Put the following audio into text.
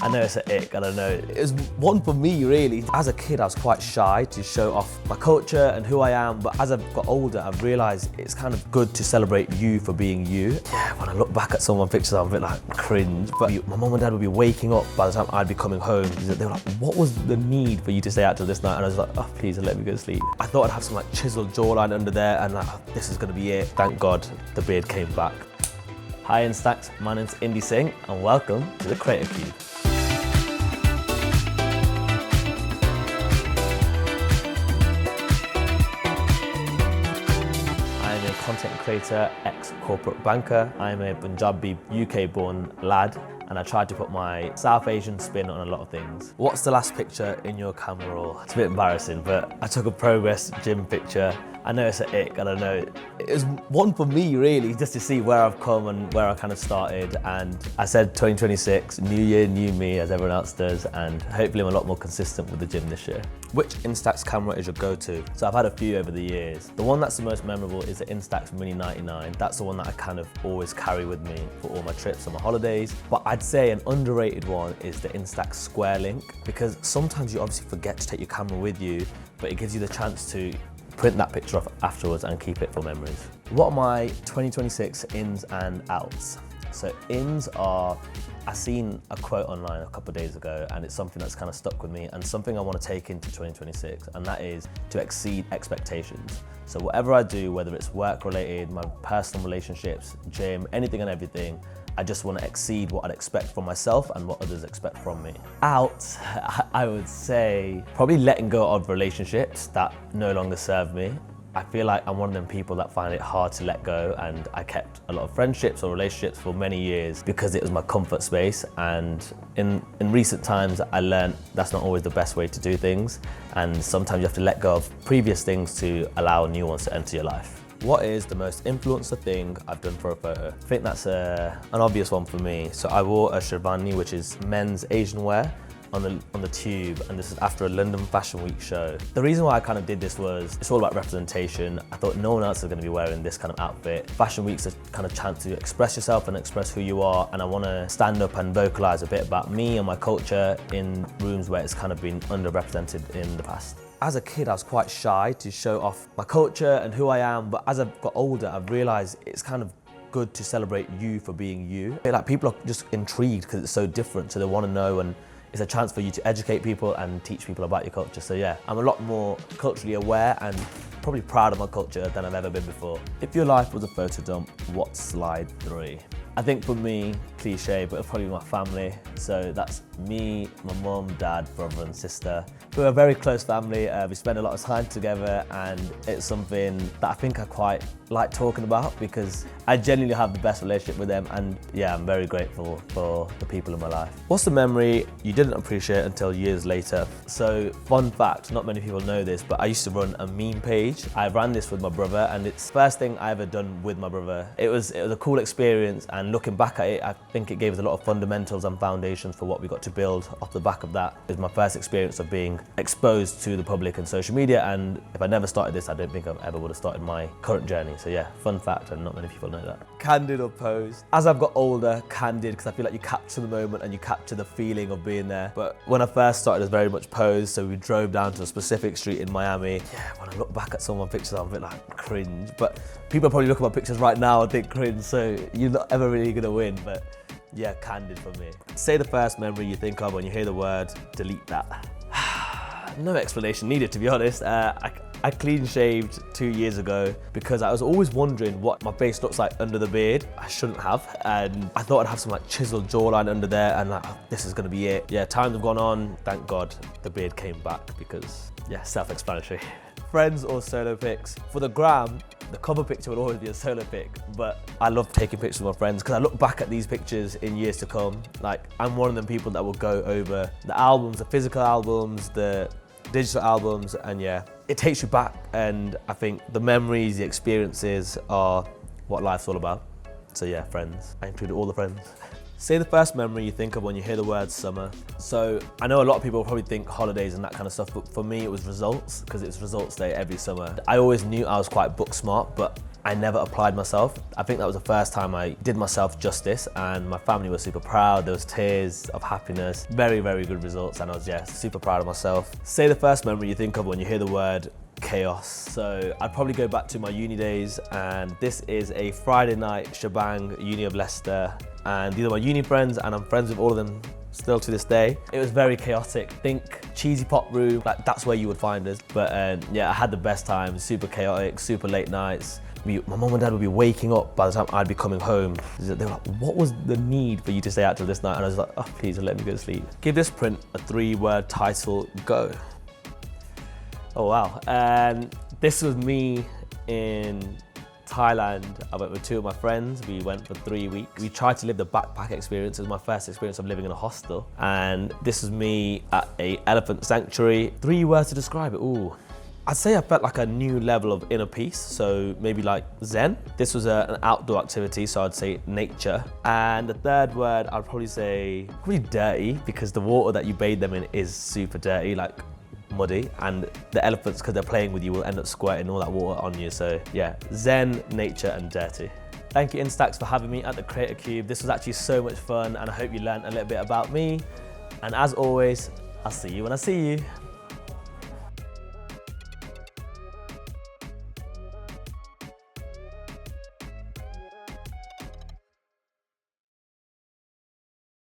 I know it's an ick, and I know it was one for me really. As a kid, I was quite shy to show off my culture and who I am, but as I've got older, I've realised it's kind of good to celebrate you for being you. Yeah, when I look back at some of my pictures, I'm a bit like cringe, but my mum and dad would be waking up by the time I'd be coming home. They were like, what was the need for you to stay out till this night? And I was like, oh, please let me go to sleep. I thought I'd have some like chiseled jawline under there and like, oh, this is gonna be it. Thank God the beard came back. Hi Instax, my name's Indi Singh and welcome to the Creator Cube. I'm a content creator, ex-corporate banker. I'm a Punjabi, UK-born lad, and I tried to put my South Asian spin on a lot of things. What's the last picture in your camera roll? It's a bit embarrassing, but I took a progress gym picture. I know it's an ick, and I know it was one for me really, just to see where I've come and where I kind of started. And I said 2026, new year, new me, as everyone else does, and hopefully I'm a lot more consistent with the gym this year. Which Instax camera is your go-to? So I've had a few over the years. The one that's the most memorable is the Instax Mini 99. That's the one that I kind of always carry with me for all my trips and my holidays. But I'd say an underrated one is the Instax Square Link, because sometimes you obviously forget to take your camera with you, but it gives you the chance to print that picture off afterwards and keep it for memories. What are my 2026 ins and outs? So ins are, I seen a quote online a couple of days ago, and it's something that's kind of stuck with me and something I want to take into 2026, and that is to exceed expectations. So whatever I do, whether it's work related, my personal relationships, gym, anything and everything, I just want to exceed what I'd expect from myself and what others expect from me. Out, I would say probably letting go of relationships that no longer serve me. I feel like I'm one of them people that find it hard to let go, and I kept a lot of friendships or relationships for many years because it was my comfort space, and in recent times I learned that's not always the best way to do things, and sometimes you have to let go of previous things to allow new ones to enter your life. What is the most influencer thing I've done for a photo? I think that's an obvious one for me. So I wore a Sherwani, which is men's Asian wear, on the tube, and this is after a London Fashion Week show. The reason why I kind of did this was it's all about representation. I thought no one else is going to be wearing this kind of outfit. Fashion Week's a kind of chance to express yourself and express who you are, and I want to stand up and vocalize a bit about me and my culture in rooms where it's kind of been underrepresented in the past. As a kid, I was quite shy to show off my culture and who I am, but as I've got older, I've realized it's kind of good to celebrate you for being you. Like, people are just intrigued because it's so different, so they want to know, and it's a chance for you to educate people and teach people about your culture. So yeah, I'm a lot more culturally aware and probably proud of my culture than I've ever been before. If your life was a photo dump, what's slide 3? I think for me, cliche, but it'll probably be my family. So that's me, my mum, dad, brother and sister. We're a very close family. We spend a lot of time together, and it's something that I think I quite like talking about because I genuinely have the best relationship with them, and yeah, I'm very grateful for the people in my life. What's the memory you didn't appreciate until years later? So fun fact, not many people know this, but I used to run a meme page. I ran this with my brother, and it's the first thing I ever done with my brother. It was a cool experience, and looking back at it, I think it gave us a lot of fundamentals and foundations for what we got to build off the back of that. It was my first experience of being exposed to the public and social media, and if I never started this, I don't think I ever would have started my current journey. So yeah, fun fact, and not many people know that. Candid or posed? As I've got older, candid, because I feel like you capture the moment and you capture the feeling of being there. But when I first started, it was very much posed, so we drove down to a specific street in Miami. Yeah, when I look back at some of my pictures, I'm a bit like cringe, but people probably look at my pictures right now and think cringe, so you're not ever really gonna win, but yeah, candid for me. Say the first memory you think of when you hear the word delete that. No explanation needed, to be honest. I clean shaved 2 years ago because I was always wondering what my face looks like under the beard. I shouldn't have, and I thought I'd have some like chiseled jawline under there, and like, oh, this is gonna be it. Yeah, times have gone on. Thank God the beard came back because yeah, self-explanatory. Friends or solo pics? For the gram, the cover picture will always be a solo pic, but I love taking pictures with my friends because I look back at these pictures in years to come. Like, I'm one of them people that will go over the albums, the physical albums, the digital albums, and yeah, it takes you back, and I think the memories, the experiences are what life's all about. So yeah, friends. I included all the friends. Say the first memory you think of when you hear the word summer. So I know a lot of people probably think holidays and that kind of stuff, but for me it was results, because it's results day every summer. I always knew I was quite book smart, but I never applied myself. I think that was the first time I did myself justice, and my family was super proud. There was tears of happiness. Very, very good results, and I was, yeah, super proud of myself. Say the first memory you think of when you hear the word chaos. So I'd probably go back to my uni days, and this is a Friday night shebang, Uni of Leicester, and these are my uni friends, and I'm friends with all of them still to this day. It was very chaotic. Think cheesy pop room, like that's where you would find us. But yeah, I had the best time, super chaotic, super late nights. My mum and dad would be waking up by the time I'd be coming home. They were like, what was the need for you to stay out till this night? And I was like, oh, please let me go to sleep. Give this print a 3-word title, go. Oh wow, this was me in Thailand. I went with 2 of my friends. We went for 3 weeks. We tried to live the backpack experience. It was my first experience of living in a hostel. And this was me at a elephant sanctuary. 3 words to describe it, ooh. I'd say I felt like a new level of inner peace, so maybe like Zen. This was an outdoor activity, so I'd say nature. And the 3rd word, I'd probably say, dirty, because the water that you bathe them in is super dirty, like muddy, and the elephants, because they're playing with you, will end up squirting all that water on you. So yeah, Zen, nature, and dirty. Thank you, Instax, for having me at the Creator Cube. This was actually so much fun, and I hope you learned a little bit about me. And as always, I'll see you when I see you.